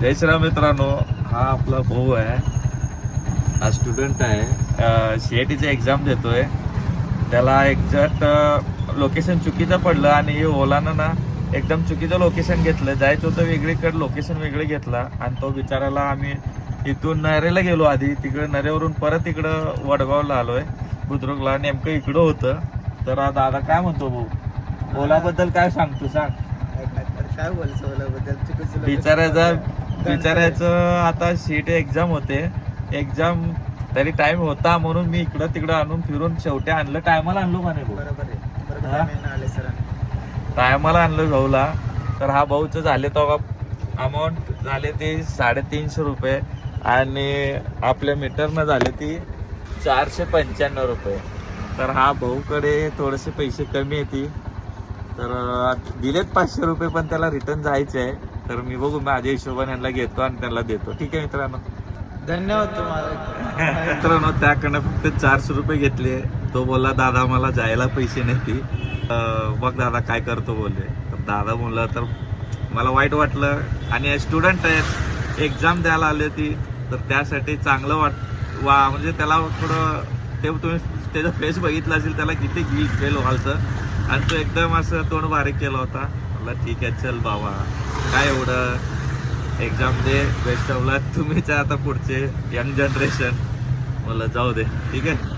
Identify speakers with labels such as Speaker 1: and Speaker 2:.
Speaker 1: जय श्रीराम मित्रांनो, हा आपला भाऊ आहे, हा स्टुडंट आहे, CITची एक्झाम देतोय. त्याला एक्झॅक्ट लोकेशन चुकीचं पडलं आणि ओलानं ना एकदम चुकीचं लोकेशन घेतलं. जायचं होतं वेगळीकडे, लोकेशन वेगळं घेतला आणि तो बिचाराला आम्ही इथून नरेला गेलो, आधी तिकडे नरेवरून परत इकडं वडगावला आलोय, बुद्रुकला. नेमकं इकडं होतं. तर दादा काय म्हणतो भाऊ, ओलाबद्दल काय सांगतो सांग.
Speaker 2: काय बोलतो ओलाबद्दल?
Speaker 1: बिचारायचं आता CIT एक्झाम होते. एक्झाम तरी टाइम होता म्हणून मी इकडं तिकडं आणून फिरून शेवटी आणलं. टायमाला आणलो का नाही भाऊ?
Speaker 2: बरोबर आहे, आले सर.
Speaker 1: टायमाला आणलं भाऊला. तर हा भाऊचं झाले तो अमाऊंट झाले ते 350 रुपये आणि आपल्या मीटरनं झाले ती 495 रुपये. तर हा भाऊकडे थोडेसे पैसे कमी येते, तर दिलेत 500 रुपये, पण त्याला रिटर्न जायचे आहे. तर मी बघू माझ्या हिशोबाने यांना घेतो आणि त्याला देतो. ठीक आहे मित्रांनो,
Speaker 2: धन्यवाद तुम्हाला.
Speaker 1: मित्रांनो त्याकडनं फक्त 400 रुपये घेतले. तो बोलला दादा मला जायला पैसे नाही. बघ दादा काय करतो बोलले. तर दादा बोलला तर मला वाईट वाटलं. आणि स्टुडंट आहेत, एक्झाम द्यायला आले ती, तर त्यासाठी चांगलं म्हणजे त्याला थोडं ते तुम्ही त्याचा फेस बघितला असेल, त्याला किती फेल व्हायचं आणि तो एकदम असं तोंड बारीक केला होता. मला ठीक आहे चल बाबा, काय एवढं, एक्झाम दे, बेस्ट ऑफ लक. तुम्हीच आता पुढचे यंग जनरेशन, मला जाऊ दे. ठीक आहे.